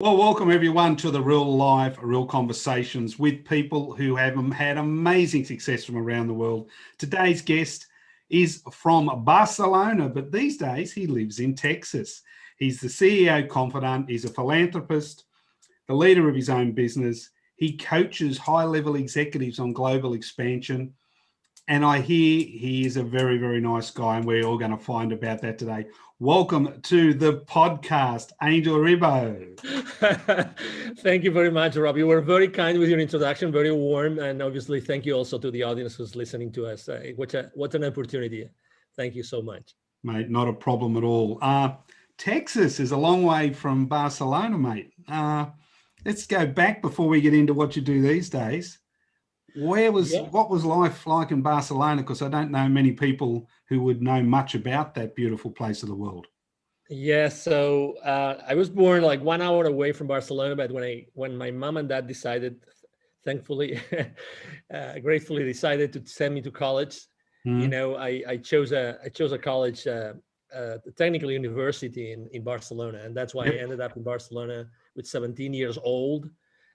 Well, welcome everyone to the Real Life, Real Conversations with people who have had amazing success from around the world. Today's guest is from Barcelona, but these days he lives in Texas. He's the CEO of Confidant. He's a philanthropist, the leader of his own business. He coaches high-level executives on global expansion. And I hear he is a very, very nice guy, and we're all going to find about that today. Welcome to the podcast, Angel Ribo. Thank you very much, Rob. You were very kind with your introduction, very warm. And obviously, thank you also to the audience who's listening to us. What an opportunity. Thank you so much. Mate, not a problem at all. Texas is a long way from Barcelona, mate. Let's go back before we get into what you do these days. What was life like in Barcelona? Because I don't know many people who would know much about that beautiful place of the world. Yeah, so I was born like 1 hour away from Barcelona, but when my mom and dad decided, thankfully, gratefully decided to send me to college, I chose a college, technical university in Barcelona, and that's why I ended up in Barcelona with 17 years old,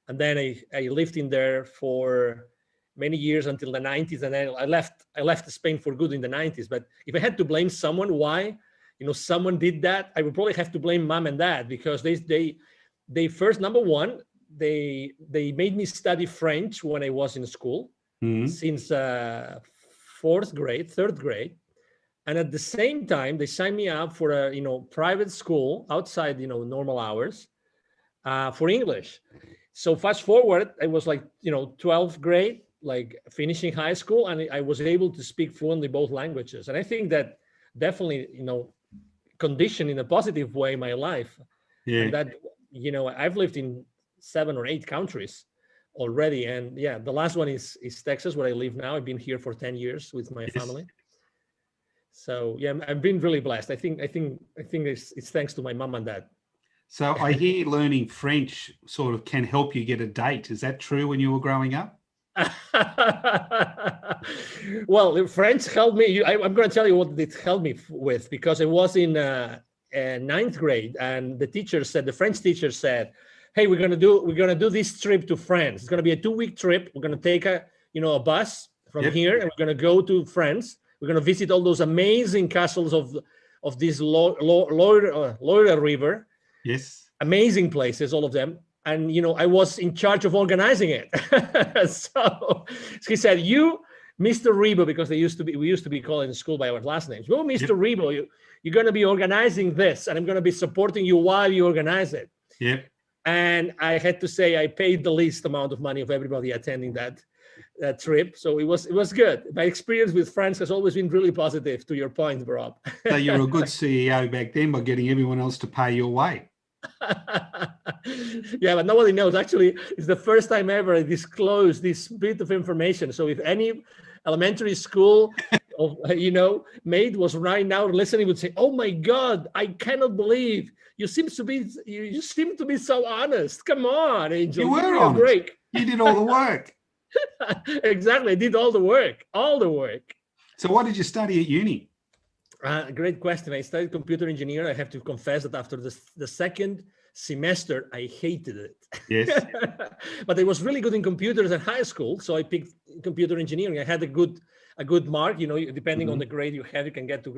and then I lived in there for many years until the 90s, and then I left Spain for good in the 90s. But if I had to blame someone why someone did that, I would probably have to blame mom and dad, because they first, number one, they made me study French when I was in school since third grade, and at the same time they signed me up for a private school outside normal hours for English. So fast forward, I was like 12th grade, like finishing high school, and I was able to speak fluently both languages. And I think that definitely, conditioned in a positive way my life. Yeah. And that, I've lived in 7 or 8 countries already. And yeah, the last one is Texas, where I live now. I've been here for 10 years with my family. So yeah, I've been really blessed. I think it's thanks to my mom and dad. So I hear learning French sort of can help you get a date. Is that true when you were growing up? Well, French helped me. I'm going to tell you what it helped me with, because I was in 9th grade, and the French teacher said, "Hey, we're going to do this trip to France. It's going to be a 2-week trip. We're going to take a bus from here, and we're going to go to France. We're going to visit all those amazing castles of this Loire River. Yes, amazing places, all of them." And, I was in charge of organizing it. So he said, "You, Mr. Ribo," because we used to be called in school by our last names. "Well, Mr. Ribo, you're going to be organizing this, and I'm going to be supporting you while you organize it." Yeah. And I had to say I paid the least amount of money of everybody attending that trip. So it was good. My experience with France has always been really positive, to your point, Rob. So you're a good CEO back then by getting everyone else to pay your way. Yeah, but nobody knows. Actually, it's the first time ever I disclosed this bit of information. So if any elementary school mate was right now listening, would say, "Oh my God, I cannot believe you seem to be so honest. Come on, Angel. You were honest. Break. You did all the work." Exactly, I did all the work. So what did you study at uni? Great question. I studied computer engineering. I have to confess that after the second semester, I hated it. Yes. But I was really good in computers at high school, so I picked computer engineering. I had a good mark. Depending on the grade you have, you can get to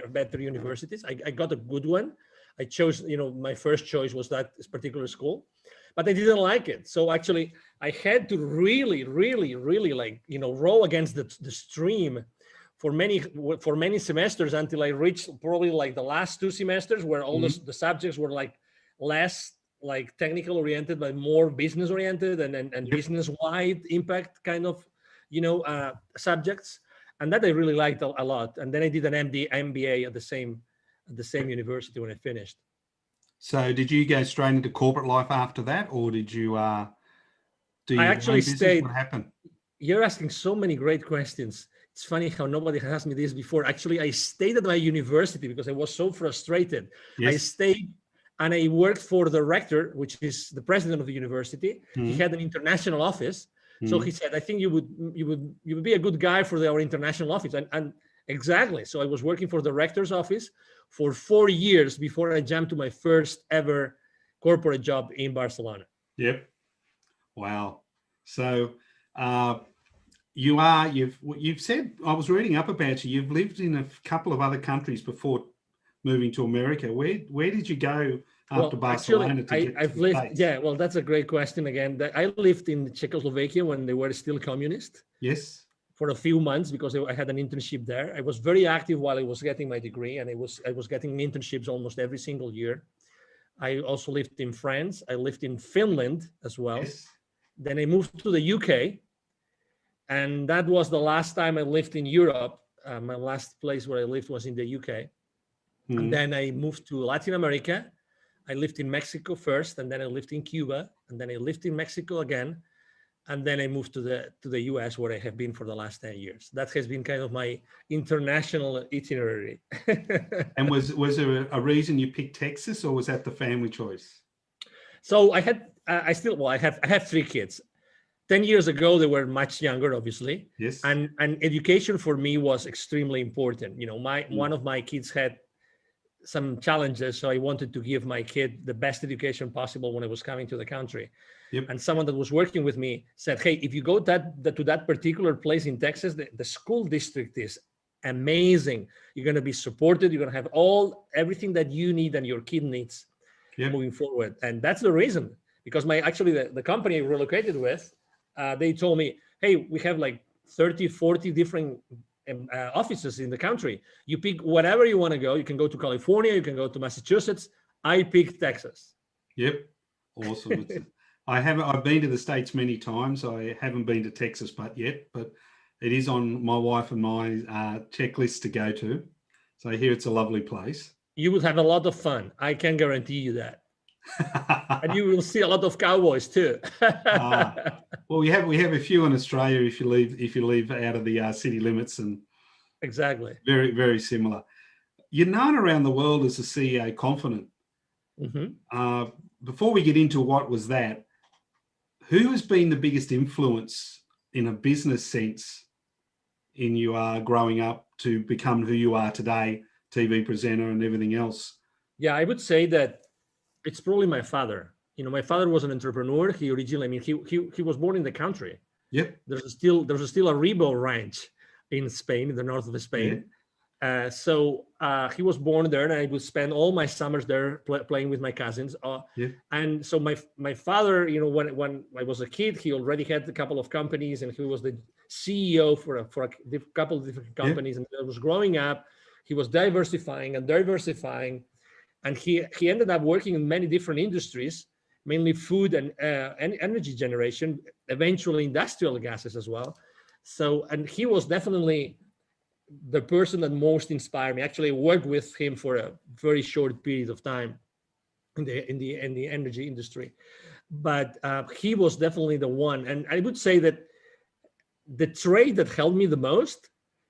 better universities. I got a good one. I chose, my first choice was that particular school, but I didn't like it. So actually, I had to really, really, really row against the stream for many semesters until I reached probably like the last 2 semesters, where all the subjects were like less like technical oriented, but more business oriented and business wide impact kind of subjects, and that I really liked a lot. And then I did an MBA at the same university when I finished. So did you go straight into corporate life after that, or did you do you I actually stayed. What happened? You're asking so many great questions. It's funny how nobody has asked me this before. Actually, I stayed at my university because I was so frustrated. Yes. I stayed and I worked for the rector, which is the president of the university. He had an international office. So he said, "I think you would be a good guy for our international office." And exactly. So I was working for the rector's office for 4 years before I jumped to my first ever corporate job in Barcelona. Yep. Wow. So you've said, I was reading up about you, you've lived in a couple of other countries before moving to America. Where did you go after Barcelona to get to the States? Yeah, well, that's a great question again. I lived in Czechoslovakia when they were still communist. Yes. For a few months because I had an internship there. I was very active while I was getting my degree, and I was getting internships almost every single year. I also lived in France. I lived in Finland as well. Yes. Then I moved to the UK, and that was the last time I lived in Europe. My last place where I lived was in the UK. Mm-hmm. And then I moved to Latin America. I lived in Mexico first, and then I lived in Cuba, and then I lived in Mexico again. And then I moved to the US, where I have been for the last 10 years. That has been kind of my international itinerary. And was there a reason you picked Texas, or was that the family choice? So I have 3 kids. 10 years ago, they were much younger, obviously. Yes. And education for me was extremely important. You know, one of my kids had some challenges, so I wanted to give my kid the best education possible when I was coming to the country. Yep. And someone that was working with me said, hey, if you go to that particular place in Texas, the school district is amazing. You're going to be supported. You're going to have everything that you need and your kid needs moving forward. And that's the reason, because the company I relocated with, they told me, hey, we have like 30, 40 different offices in the country. You pick whatever you want to go. You can go to California. You can go to Massachusetts. I picked Texas. Yep. Awesome. I've been to the States many times. I haven't been to Texas yet, but it is on my wife and my checklist to go to. So I hear it's a lovely place. You will have a lot of fun. I can guarantee you that. And you will see a lot of cowboys too. Well, we have a few in Australia if you leave out of the city limits, and exactly very, very similar. You're known around the world as the CEO Confidant. Mm-hmm. Before we get into what was that, who has been the biggest influence in a business sense in you growing up to become who you are today, TV presenter and everything else? Yeah, I would say that it's probably my father. You know, my father was an entrepreneur. He originally, he was born in the country. Yep. There's still a Ribo ranch in Spain, in the north of Spain. Yeah. So he was born there, and I would spend all my summers there playing with my cousins. And so my father, you know, when I was a kid, he already had a couple of companies, and he was the CEO for a couple of different companies. And I was growing up, he was diversifying, and he ended up working in many different industries, mainly food and energy generation, eventually industrial gases as well. So, and he was definitely the person that most inspired me. Actually, I worked with him for a very short period of time in the energy industry, but he was definitely the one. And I would say that the trait that helped me the most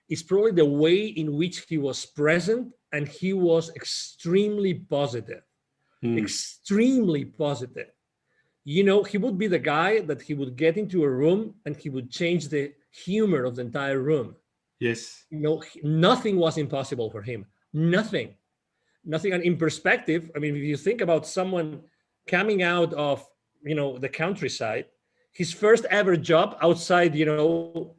is probably the way in which he was present, and he was extremely positive. Extremely positive. You know, he would be the guy that he would get into a room and he would change the humor of the entire room. Yes. You know, nothing was impossible for him. Nothing. And in perspective, I mean, if you think about someone coming out of, you know, the countryside, his first ever job outside, you know,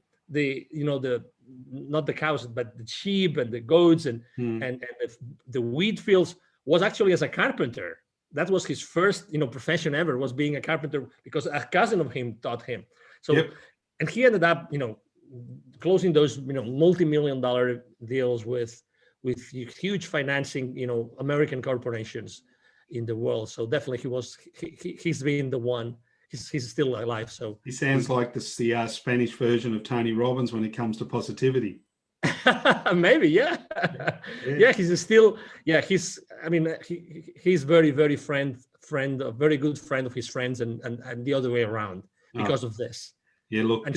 not the cows, but the sheep and the goats and the wheat fields was actually as a carpenter. That was his first, you know, profession ever, was being a carpenter, because a cousin of him taught him. So, and he ended up, you know, closing those, you know, multi-million-dollar deals with huge financing, you know, American corporations in the world. So definitely he's been the one. He's still alive. So he sounds like the Spanish version of Tony Robbins when it comes to positivity. Maybe, yeah. He's still, he's very, very a very good friend of his friends, and the other way around because of this. Yeah, look, and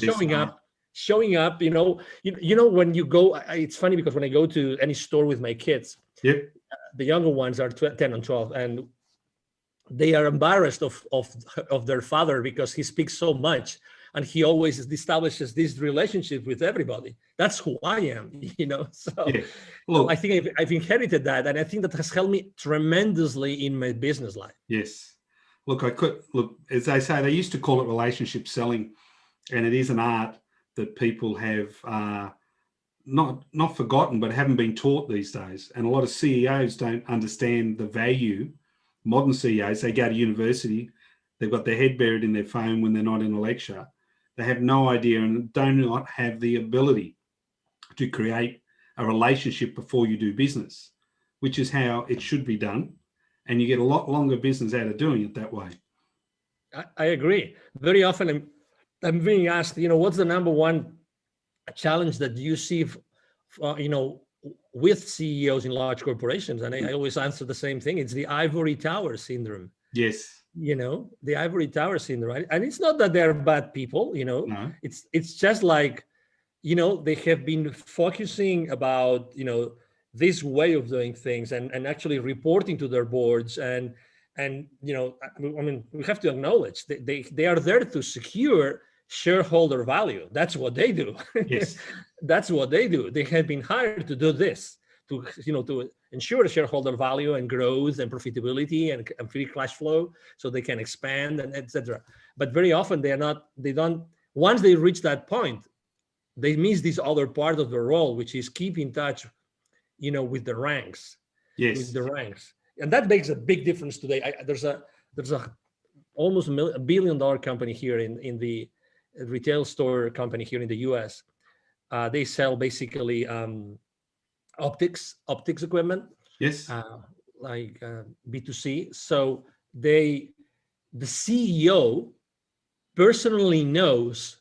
showing up, you know, when you go, it's funny because when I go to any store with my kids, the younger ones are 10 and 12, and they are embarrassed of their father because he speaks so much, and he always establishes this relationship with everybody. That's who I am, you know. So look, I think I've inherited that, and I think that has helped me tremendously in my business life. Yes. Look, as they say, they used to call it relationship selling, and it is an art that people have not forgotten, but haven't been taught these days. And a lot of CEOs don't understand the value. Modern CEOs, they go to university, they've got their head buried in their phone when they're not in a lecture. They have no idea and do not have the ability to create a relationship before you do business, which is how it should be done. And you get a lot longer business out of doing it that way. I agree. Very often I'm being asked, what's the number one challenge that you see, with CEOs in large corporations? And I always answer the same thing. It's the ivory tower syndrome. Yes. The ivory tower syndrome. And it's not that they're bad people, No. It's just like, they have been focusing about, this way of doing things and actually reporting to their boards. And we have to acknowledge that they are there to secure shareholder value. That's what they do. Yes. That's what they do. They have been hired to do this, to ensure shareholder value and growth and profitability and free cash flow, so they can expand and etc. But very often once they reach that point, they miss this other part of the role, which is keep in touch, with the ranks. Yes. With the ranks. And that makes a big difference today. There's a almost $1 billion company here in the retail store company here in the US. They sell basically optics equipment. Yes. Like B2C. So the CEO personally knows,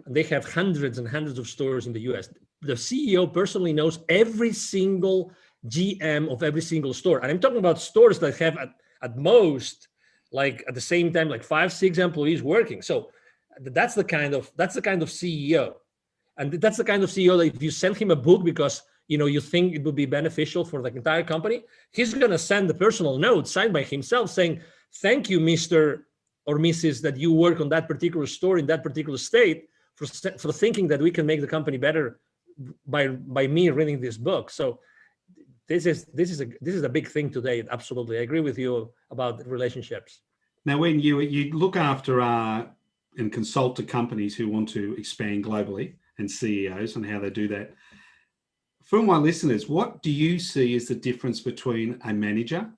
they have hundreds and hundreds of stores in the US. The CEO personally knows every single GM of every single store. And I'm talking about stores that have at most, like at the same time, like 5-6 employees working. So that's the kind of CEO. And that's the kind of CEO that if you send him a book because you think it would be beneficial for the entire company, he's going to send the personal note signed by himself saying, "Thank you, Mr. or Mrs. that you work on that particular store in that particular state for thinking that we can make the company better by me reading this book." So this is a big thing today. Absolutely, I agree with you about relationships. Now, when you look after and consult to companies who want to expand globally and CEOs and how they do that, for my listeners, what do you see as the difference between a manager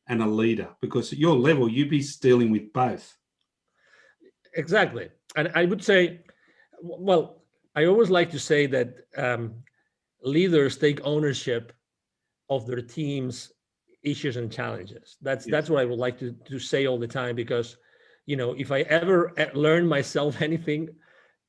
and a leader? Because at your level, you'd be dealing with both. Exactly. And I would say, well, I always like to say that leaders take ownership of their team's issues and challenges. That's what I would like to say all the time, because if I ever learned myself anything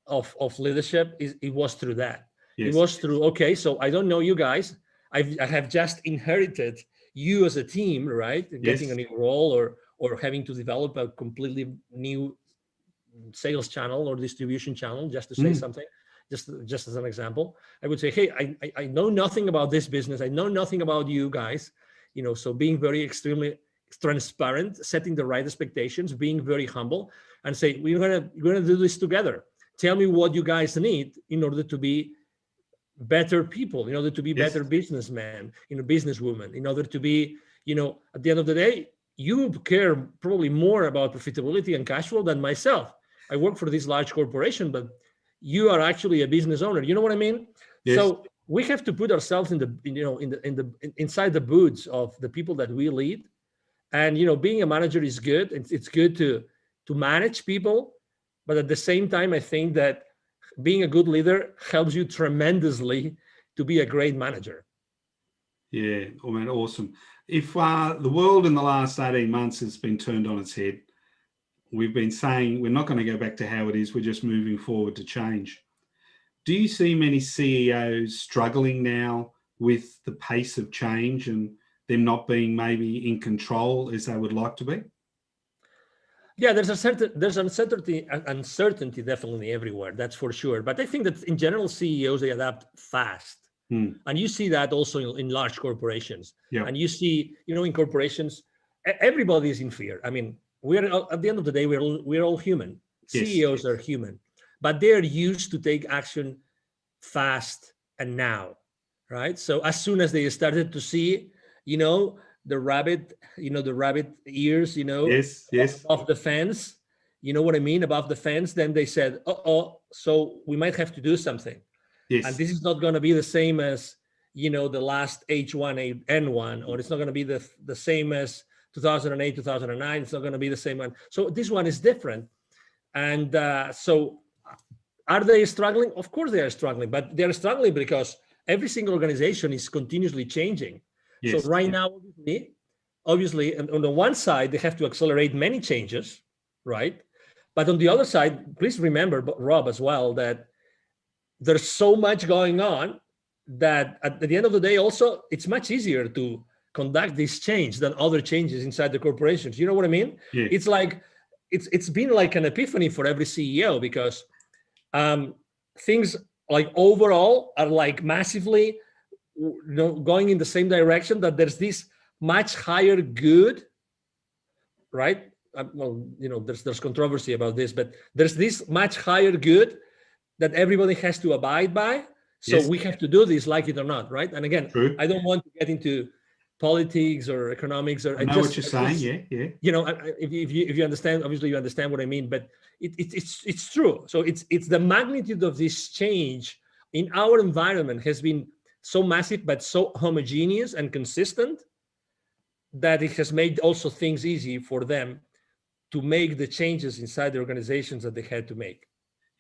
of leadership, it was through that. Yes. It was through, okay, so I don't know you guys. I have just inherited you as a team, right? Getting a new role or having to develop a completely new sales channel or distribution channel, just to say something, just as an example. I would say, hey, I know nothing about this business. I know nothing about you guys, so being very extremely transparent, setting the right expectations, being very humble, and say, we're gonna do this together. Tell me what you guys need in order to be better people, in order to be better businessmen, businesswomen, in order to be, at the end of the day, you care probably more about profitability and cash flow than myself. I work for this large corporation, but you are actually a business owner. You know what I mean? Yes. So we have to put ourselves inside the boots of the people that we lead. And being a manager is good. It's good to manage people, but at the same time, I think that being a good leader helps you tremendously to be a great manager. Yeah, oh man, awesome. If the world in the last 18 months has been turned on its head, we've been saying we're not going to go back to how it is, we're just moving forward to change. Do you see many CEOs struggling now with the pace of change and them not being maybe in control as they would like to be? Yeah, there's uncertainty definitely everywhere, that's for sure. But I think that in general, CEOs, they adapt fast. And you see that also in large corporations. Yeah. And you see, in corporations, everybody is in fear. I mean, at the end of the day, we're all human. Yes. CEOs are human, but they're used to take action fast and now, right? So as soon as they started to see, the rabbit, the rabbit ears, Yes. above the fence. You know what I mean? Above the fence. Then they said, so we might have to do something. Yes. And this is not going to be the same as, the last H1N1, or it's not going to be the same as 2008, 2009. It's not going to be the same one. So this one is different. And so are they struggling? Of course they are struggling, but they're struggling because every single organization is continuously changing. Yes. So right now, obviously, on the one side, they have to accelerate many changes, right? But on the other side, please remember, Rob, as well, that there's so much going on that at the end of the day, also, it's much easier to conduct this change than other changes inside the corporations. You know what I mean? Yeah. It's like, it's been like an epiphany for every CEO, because things like overall are like massively going in the same direction, that there's this much higher good, right? Well, there's controversy about this, but there's this much higher good that everybody has to abide by. So Yes. we have to do this, like it or not, right? And again, True. I don't want to get into politics or economics, or I know what you're saying. Yeah. If you understand, obviously you understand what I mean, but it's true. So it's the magnitude of this change in our environment has been so massive, but so homogeneous and consistent, that it has made also things easy for them to make the changes inside the organizations that they had to make.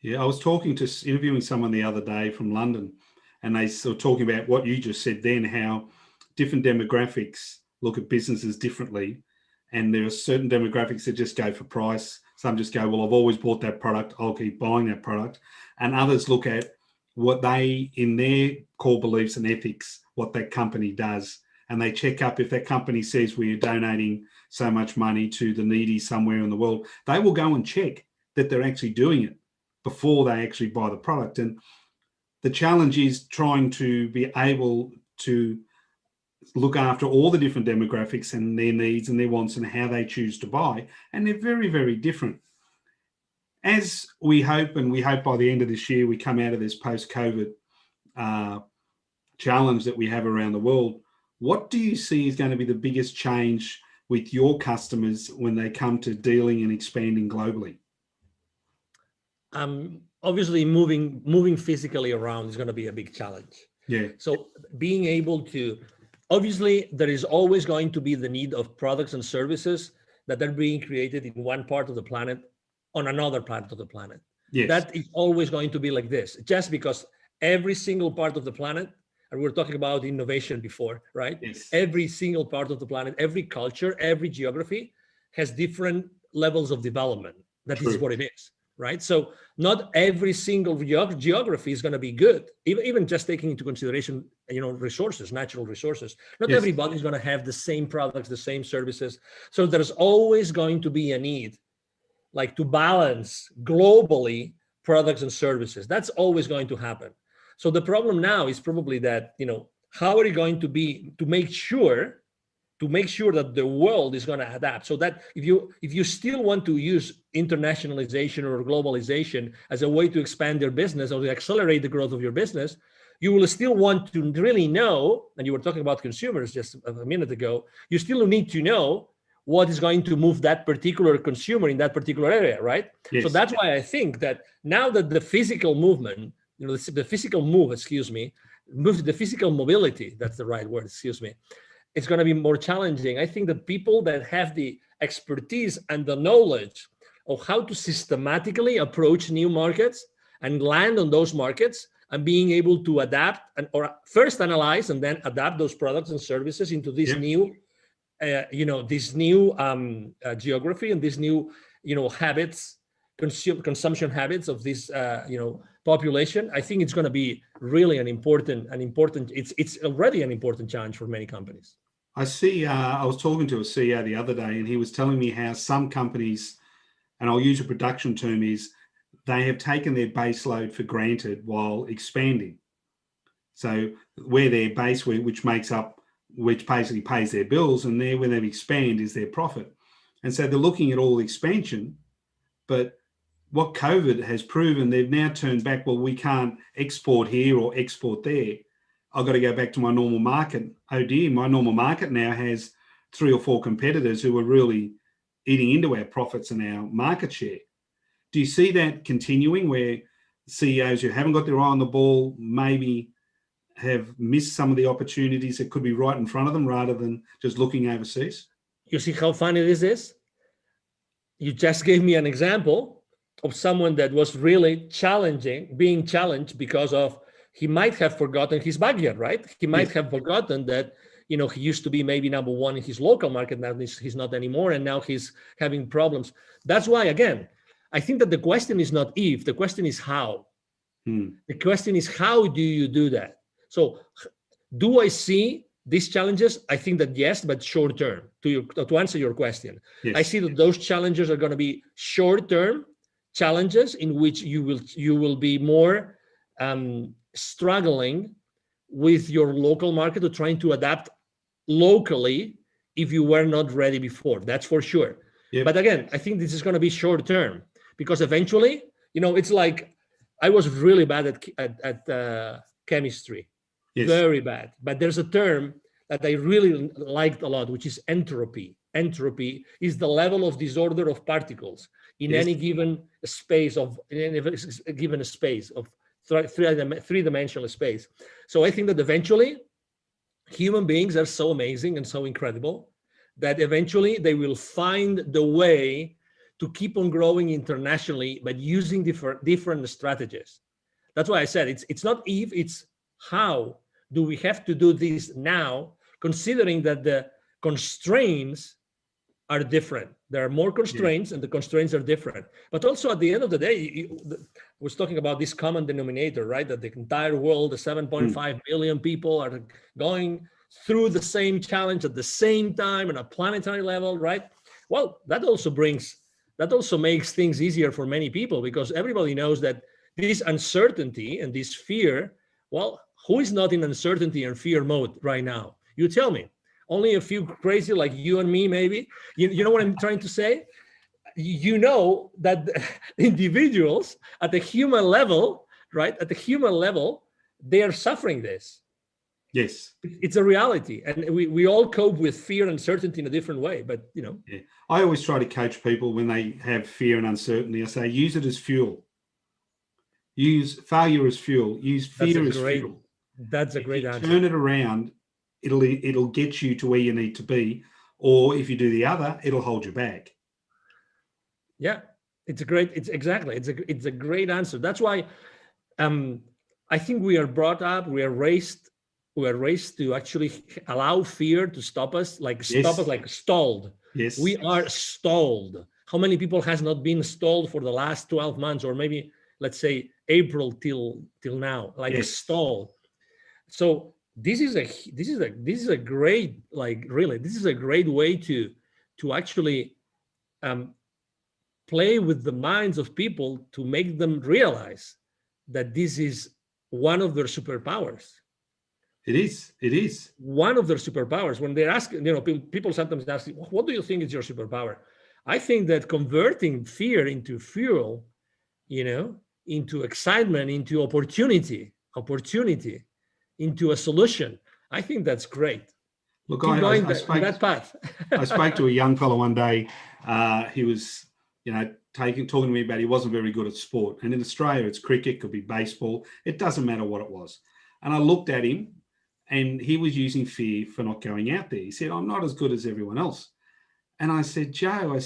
Yeah, I was interviewing someone the other day from London, and they were talking about what you just said then, how different demographics look at businesses differently. And there are certain demographics that just go for price. Some just go, well, I've always bought that product, I'll keep buying that product. And others look at what they, in their core beliefs and ethics, what that company does. And they check up if that company says we're donating so much money to the needy somewhere in the world, they will go and check that they're actually doing it before they actually buy the product. And the challenge is trying to be able to look after all the different demographics and their needs and their wants and how they choose to buy. And they're very, very different. As we hope by the end of this year, we come out of this post-COVID challenge that we have around the world, what do you see is going to be the biggest change with your customers when they come to dealing and expanding globally? Obviously, moving physically around is going to be a big challenge. Yeah. So being able to, obviously, there is always going to be the need of products and services that are being created in one part of the planet on another part of the planet. Yes. That is always going to be like this, just because every single part of the planet, and we were talking about innovation before, right? Yes. Every single part of the planet, every culture, every geography has different levels of development. That True. is what it is. Right. So not every single geography is going to be good, even just taking into consideration, resources, natural resources. Not Yes. everybody is going to have the same products, the same services. So there's always going to be a need, like, to balance globally products and services. That's always going to happen. So the problem now is probably that, how are you going to be to make sure that the world is going to adapt, so that if you still want to use internationalization or globalization as a way to expand your business or to accelerate the growth of your business, you will still want to really know, and you were talking about consumers just a minute ago, you still need to know what is going to move that particular consumer in that particular area, right? Yes. So that's why I think that now that the physical movement, the physical mobility, that's the right word, it's going to be more challenging. I think the people that have the expertise and the knowledge of how to systematically approach new markets and land on those markets and being able to adapt or first analyze and then adapt those products and services into this new, geography and this new, habits, consumption habits of this, population. I think it's going to be really an important. It's already an important challenge for many companies. I see. I was talking to a CEO the other day, and he was telling me how some companies, and I'll use a production term, is they have taken their base load for granted while expanding. So where their base, which basically pays their bills, and there when they expand is their profit. And so they're looking at all expansion, but what COVID has proven, they've now turned back, well, we can't export here or export there. I've got to go back to my normal market. Oh dear, my normal market now has 3 or 4 competitors who are really eating into our profits and our market share. Do you see that continuing, where CEOs who haven't got their eye on the ball maybe have missed some of the opportunities that could be right in front of them rather than just looking overseas? You see how funny this is? You just gave me an example of someone that was really being challenged because of, he might have forgotten his backyard, right? He might have forgotten that, he used to be maybe number one in his local market. Now he's not anymore. And now he's having problems. That's why, again, I think that the question is not if, the question is how. The question is, how do you do that? So do I see these challenges? I think that yes, but short term. To answer your question, I see that those challenges are going to be short term challenges in which you will be more struggling with your local market or trying to adapt locally if you were not ready before. That's for sure. But again, I think this is going to be short term, because eventually, it's like, I was really bad at chemistry. Very bad. But there's a term that I really liked a lot, which is entropy. Entropy is the level of disorder of particles in any given space of three-dimensional space. So I think that eventually human beings are so amazing and so incredible that eventually they will find the way to keep on growing internationally, but using different strategies. That's why I said it's not if, it's how. Do we have to do this now, considering that the constraints are different? There are more constraints and the constraints are different. But also at the end of the day, I was talking about this common denominator, right? That the entire world, the 7.5 billion people are going through the same challenge at the same time on a planetary level, right? Well, that also makes things easier for many people, because everybody knows that this uncertainty and this fear, well, who is not in uncertainty and fear mode right now? You tell me. Only a few crazy like you and me, maybe. You know what I'm trying to say? You know that individuals at the human level, right? At the human level, they are suffering this. Yes. It's a reality. And we all cope with fear and uncertainty in a different way, but I always try to coach people when they have fear and uncertainty. I say, use it as fuel. Use failure as fuel. Use fear as fuel. That's a great answer. Turn it around, it'll get you to where you need to be. Or if you do the other, it'll hold you back. Yeah, it's a great answer. That's why I think we are brought up, we are raised to actually allow fear to stop us, like stalled. Yes. We are stalled. How many people has not been stalled for the last 12 months, or maybe let's say April till now, stalled. So this is a great, this is a great way to actually play with the minds of people, to make them realize that this is one of their superpowers. It is one of their superpowers. When they're asking, people sometimes ask, what do you think is your superpower? I think that converting fear into fuel, into excitement, into opportunity, into a solution, I think that's great. Look, I spoke that path. I spoke to a young fellow one day. He was, talking to me about he wasn't very good at sport. And in Australia, it's cricket, could be baseball. It doesn't matter what it was. And I looked at him, and he was using fear for not going out there. He said, I'm not as good as everyone else. And I said, Joe,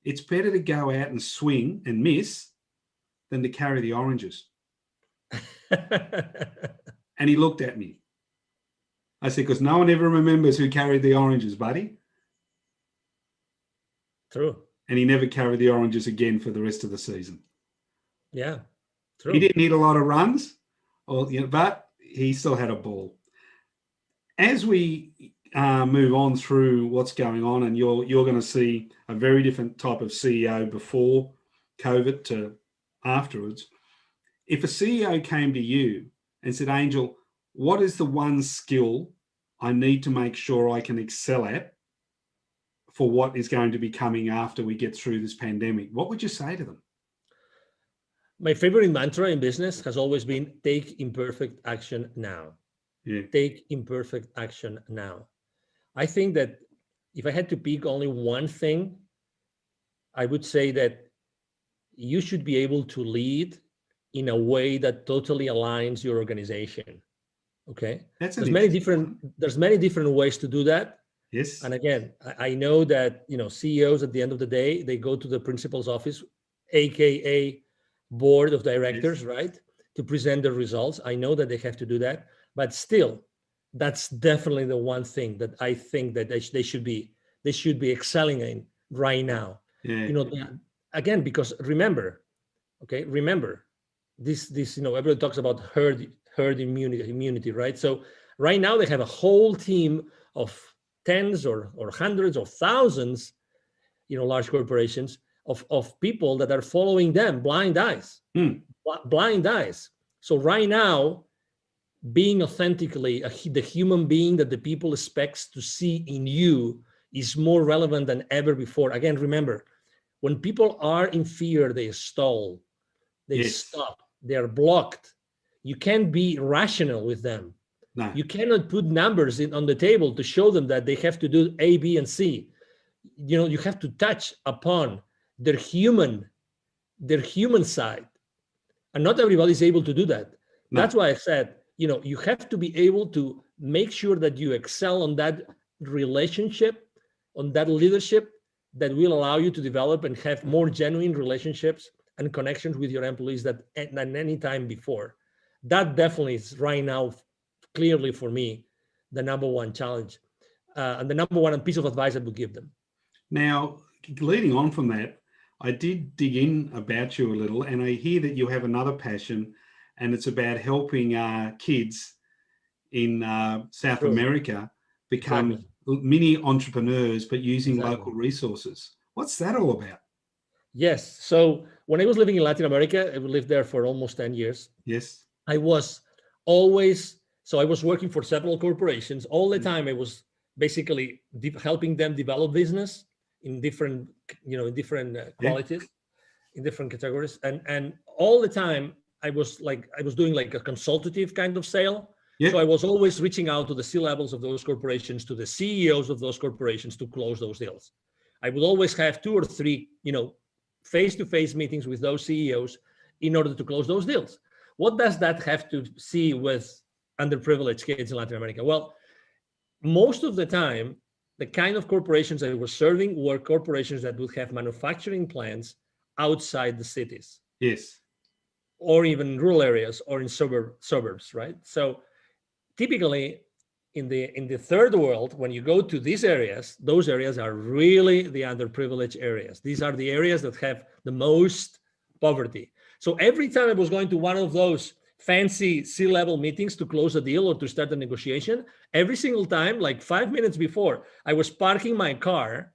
it's better to go out and swing and miss than to carry the oranges. And he looked at me. I said, because no one ever remembers who carried the oranges, buddy. True. And he never carried the oranges again for the rest of the season. Yeah, true. He didn't need a lot of runs, but he still had a ball. As we move on through what's going on, and you're going to see a very different type of CEO before COVID to afterwards. If a CEO came to you and said, Angel, what is the one skill I need to make sure I can excel at for what is going to be coming after we get through this pandemic, what would you say to them? My favorite mantra in business has always been take imperfect action now. Yeah. Take imperfect action now. I think that if I had to pick only one thing, I would say that you should be able to lead in a way that totally aligns your organization. Okay. There's many different ways to do that. Yes. And again, I know that, CEOs at the end of the day, they go to the principal's office, AKA board of directors, yes, right, to present the results. I know that they have to do that, but still, that's definitely the one thing that I think that they should be excelling in right now. Yeah. Again, because remember, this everyone talks about herd immunity, right? So right now they have a whole team of tens or hundreds or thousands, large corporations of people that are following them, blind eyes. So right now, being authentically the human being that the people expects to see in you is more relevant than ever before. Again, remember, when people are in fear, they stall, they stop, they're blocked. You can't be rational with them. No. You cannot put numbers on the table to show them that they have to do A, B, and C. You have to touch upon their human side. And not everybody is able to do that. No. That's why I said, you have to be able to make sure that you excel on that relationship, on that leadership that will allow you to develop and have more genuine relationships and connections with your employees than any time before. That definitely is right now, clearly for me, the number one challenge and the number one piece of advice I would give them. Now, leading on from that, I did dig in about you a little, and I hear that you have another passion, and it's about helping kids in South America become mini entrepreneurs, but using local resources. What's that all about? Yes. So when I was living in Latin America, I lived there for almost 10 years. Yes. I was working for several corporations. All the time I was basically helping them develop business in different, qualities, in different categories. And all the time I was doing like a consultative kind of sale. Yeah. So I was always reaching out to the C-levels of those corporations, to the CEOs of those corporations to close those deals. I would always have 2 or 3, face-to-face meetings with those CEOs in order to close those deals. What does that have to see with underprivileged kids in Latin America? Well, most of the time, the kind of corporations I was serving were corporations that would have manufacturing plants outside the cities. Yes. Or even rural areas or in suburbs, right? So typically in the third world, when you go to these areas, those areas are really the underprivileged areas. These are the areas that have the most poverty. So every time I was going to one of those fancy C-level meetings to close a deal or to start a negotiation, every single time, like 5 minutes before, I was parking my car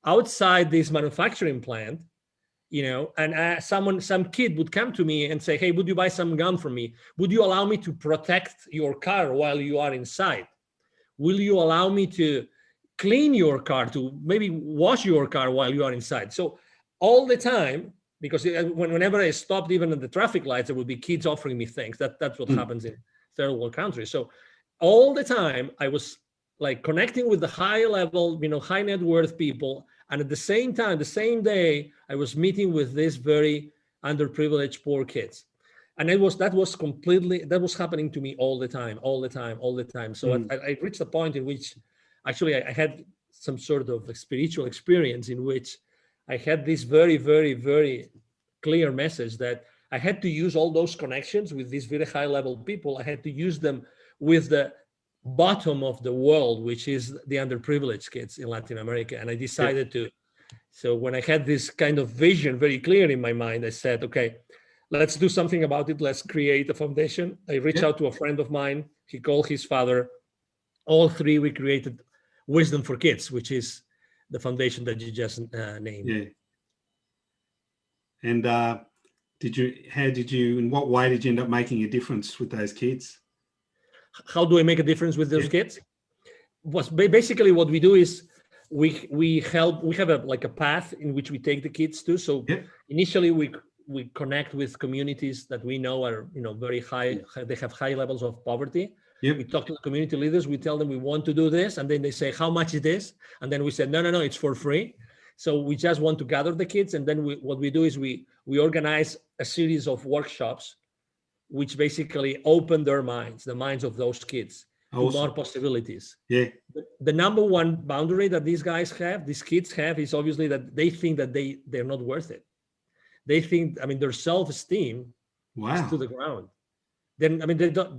outside this manufacturing plant, and some kid would come to me and say, "Hey, would you buy some gum from me? Would you allow me to protect your car while you are inside? Will you allow me to clean your car, to maybe wash your car while you are inside?" So all the time, because whenever I stopped, even at the traffic lights, there would be kids offering me things. That's what happens in third world countries. So all the time I was like connecting with the high level, high net worth people. And at the same time, the same day, I was meeting with these very underprivileged poor kids. And that was happening to me all the time. So I reached a point in which actually I had some sort of a spiritual experience in which I had this very, very, very clear message that I had to use all those connections with these very high level people. I had to use them with the bottom of the world, which is the underprivileged kids in Latin America. And I decided to, so when I had this kind of vision very clear in my mind, I said, okay, let's do something about it. Let's create a foundation. I reached out to a friend of mine. He called his father. All three, we created Wisdom for Kids, which is the foundation that you just named. Yeah. And in what way did you end up making a difference with those kids? How do I make a difference with those kids? Basically what we do is we have a path in which we take the kids to. So initially we connect with communities that we know are very high. They have high levels of poverty. Yep. We talk to the community leaders. We tell them we want to do this. And then they say, how much it is? And then we said, no, it's for free. So we just want to gather the kids. And then what we do is we organize a series of workshops, which basically open their minds, the minds of those kids, to more possibilities. Yeah. The number one boundary that these kids have, is obviously that they think that they're not worth it. They think, their self-esteem is to the ground. Then,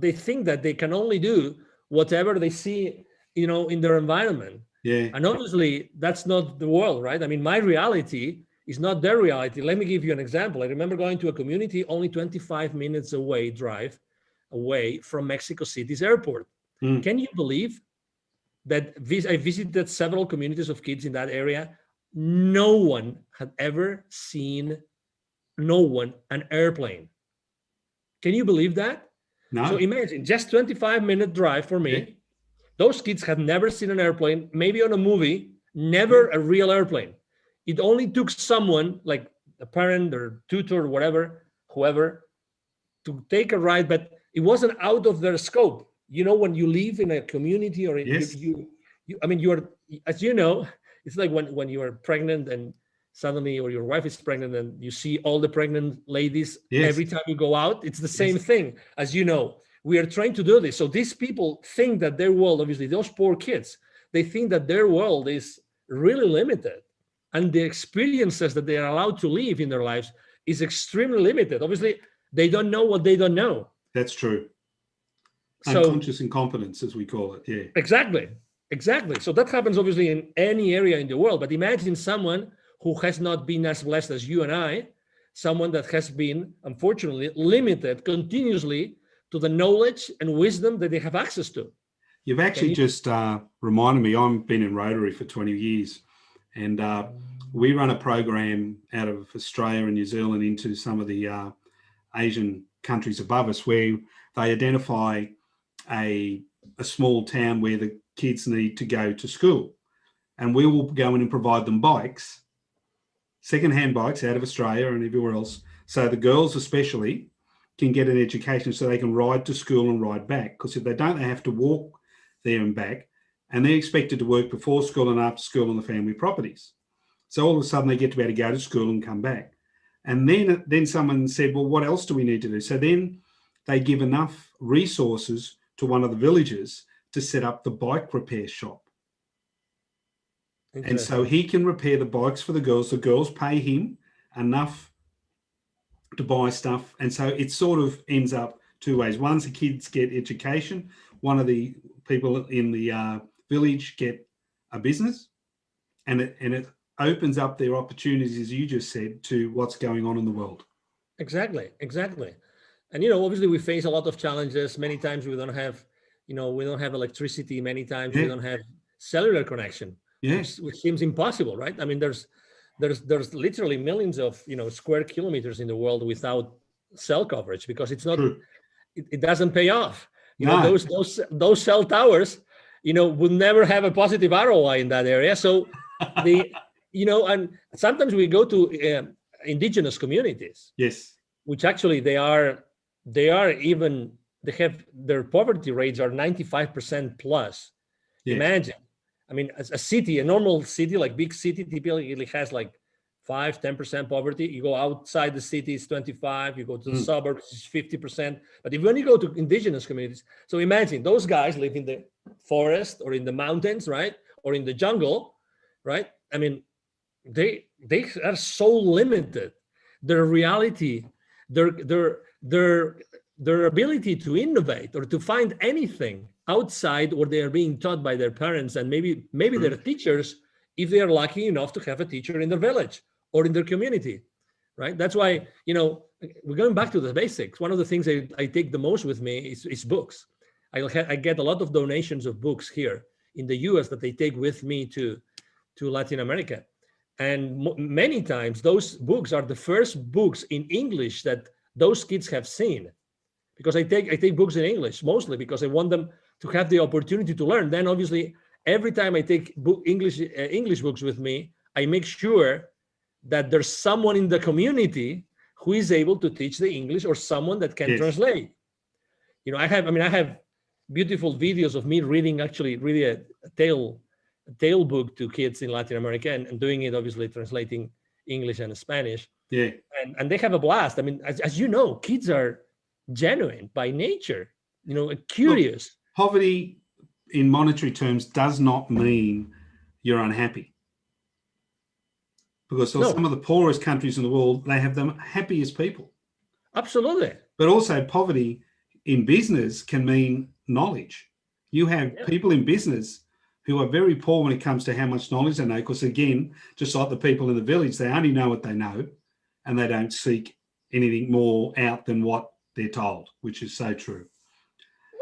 they think that they can only do whatever they see, in their environment. Yeah. And obviously that's not the world, right? My reality is not their reality. Let me give you an example. I remember going to a community only 25 minutes drive away from Mexico City's airport. Can you believe that I visited several communities of kids in that area? No one had ever seen an airplane. Can you believe that? No. So imagine, just 25-minute drive for me. Yeah. Those kids had never seen an airplane, maybe on a movie, never a real airplane. It only took someone like a parent or tutor or whoever, to take a ride, but it wasn't out of their scope. When you live in a community, or you are, as you know, it's like when you are pregnant and suddenly, or your wife is pregnant and you see all the pregnant ladies every time you go out. It's the same thing, as you know. We are trying to do this. So these people think that their world, obviously those poor kids, they think that their world is really limited. And the experiences that they are allowed to live in their lives is extremely limited. Obviously, they don't know what they don't know. That's true. Unconscious incompetence, as we call it. Yeah. Exactly. So that happens obviously in any area in the world. But imagine someone who has not been as blessed as you and I, someone that has been, unfortunately, limited continuously to the knowledge and wisdom that they have access to. You've actually just reminded me, I've been in Rotary for 20 years, and we run a program out of Australia and New Zealand into some of the Asian countries above us, where they identify a small town where the kids need to go to school. And we will go in and provide them bikes, second-hand bikes out of Australia and everywhere else. So the girls especially can get an education so they can ride to school and ride back. Because if they don't, they have to walk there and back. And they're expected to work before school and after school on the family properties. So all of a sudden they get to be able to go to school and come back. And then someone said, well, what else do we need to do? So then they give enough resources to one of the villages to set up the bike repair shop. And so he can repair the bikes for the girls. The girls pay him enough to buy stuff. And so it sort of ends up two ways. One, the kids get education. One of the people in the village get a business. And it opens up their opportunities, as you just said, to what's going on in the world. Exactly. And, obviously we face a lot of challenges. Many times we don't have, electricity. Many times we don't have cellular connection, which seems impossible, right? There's literally millions of, square kilometers in the world without cell coverage, because it's not, it doesn't pay off. Those cell towers, would never have a positive ROI in that area. So and sometimes we go to indigenous communities, which actually they have their poverty rates are 95% plus. Imagine, a normal city, like big city, typically has like 5-10% poverty. You go outside the city, it's 25. You go to the suburbs, it's 50%. But if when you go to indigenous communities, so imagine those guys live in the forest or in the mountains, right? Or in the jungle, right? They are so limited. Their reality, their ability to innovate or to find anything outside what they are being taught by their parents and maybe their teachers, if they are lucky enough to have a teacher in their village or in their community, right? That's why, we're going back to the basics. One of the things I take the most with me is books. I get a lot of donations of books here in the US that they take with me to Latin America. And many times those books are the first books in English that those kids have seen, because I take books in English mostly because I want them to have the opportunity to learn. Then obviously every time I take English books with me, I make sure that there's someone in the community who is able to teach the English or someone that can translate. I have beautiful videos of me reading actually really a tale book to kids in Latin America, and doing it, obviously translating English and Spanish. Yeah. And they have a blast. I mean, as you know, kids are genuine by nature, curious. Look, poverty in monetary terms does not mean you're unhappy. Because some of the poorest countries in the world, they have the happiest people. Absolutely. But also poverty in business can mean knowledge. You have people in business who are very poor when it comes to how much knowledge they know, because again, just like the people in the village, they only know what they know and they don't seek anything more out than what they're told, which is so true.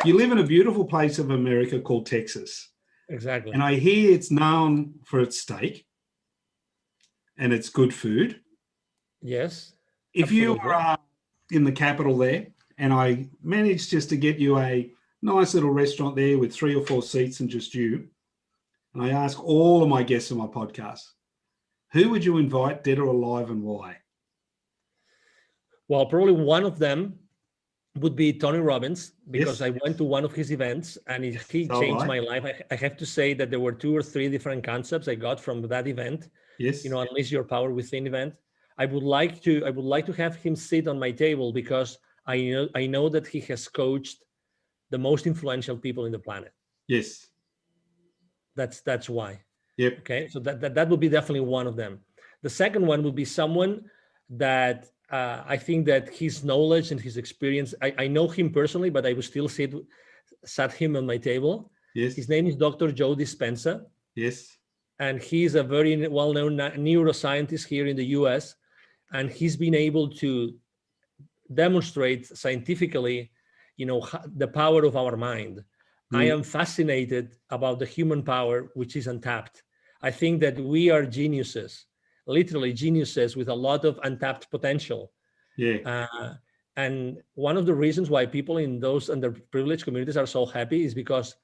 You live in a beautiful place of America called Texas. Exactly. And I hear it's known for its steak and its good food. Yes. If you are in the capital there and I managed just to get you a nice little restaurant there with 3 or 4 seats and just you, and I ask all of my guests on my podcast, who would you invite, dead or alive, and why? Well, probably one of them would be Tony Robbins, because Yes. I went to one of his events and he changed my life. I have to say that there were 2 or 3 different concepts I got from that event. Yes. Unleash your power within event. I would like to have him sit on my table, because I know that he has coached the most influential people in the planet. Yes. That's why. Yep. Okay. So that would be definitely one of them. The second one would be someone that I think that his knowledge and his experience, I know him personally, but I would still sat him on my table. Yes. His name is Dr. Joe Dispenza. Yes. And he's a very well-known neuroscientist here in the US. And he's been able to demonstrate scientifically, the power of our mind. I am fascinated about the human power, which is untapped. I think that we are geniuses, literally geniuses with a lot of untapped potential. Yeah. And one of the reasons why people in those underprivileged communities are so happy is because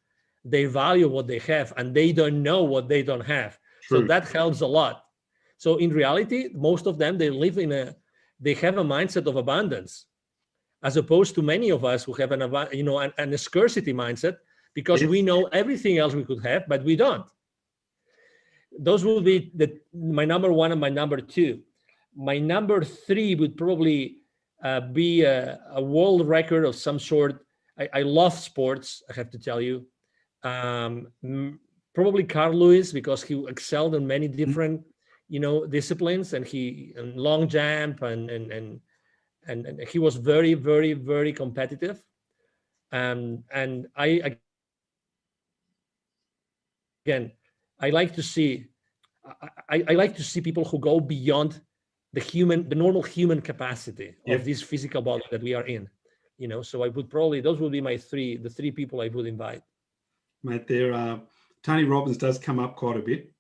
they value what they have and they don't know what they don't have. True. So that helps a lot. So in reality, most of them, they have a mindset of abundance, as opposed to many of us who have a scarcity mindset, because we know everything else we could have, but we don't. Those will be my number 1 and my number 2. My number 3 would probably be a world record of some sort. I love sports, I have to tell you. Probably Carl Lewis, because he excelled in many different, disciplines, and long jump and he was very, very, very competitive. And I like to see people who go beyond the normal human capacity of this physical body that we are in. So I would those would be the 3 people I would invite. Mate, Tony Robbins does come up quite a bit.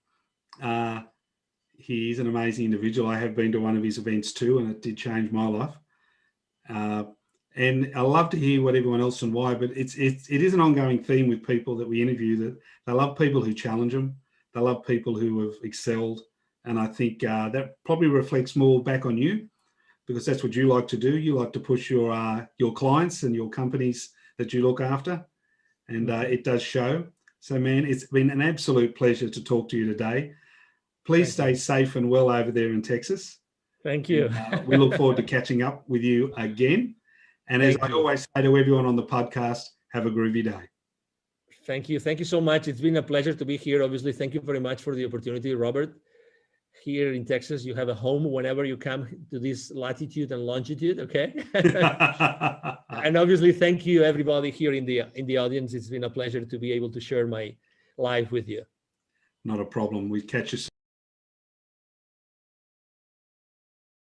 He's an amazing individual. I have been to one of his events too, and it did change my life. And I love to hear what everyone else and why, but it is an ongoing theme with people that we interview, that they love people who challenge them. They love people who have excelled. And I think that probably reflects more back on you, because that's what you like to do. You like to push your clients and your companies that you look after. And it does show. So, man, it's been an absolute pleasure to talk to you today. Please stay safe and well over there in Texas. Thank you. We look forward to catching up with you again. And as I always say to everyone on the podcast, have a groovy day. Thank you. Thank you so much. It's been a pleasure to be here. Obviously, thank you very much for the opportunity, Robert. Here in Texas, you have a home whenever you come to this latitude and longitude, okay? And obviously, thank you, everybody here in the audience. It's been a pleasure to be able to share my life with you. Not a problem. We catch you soon.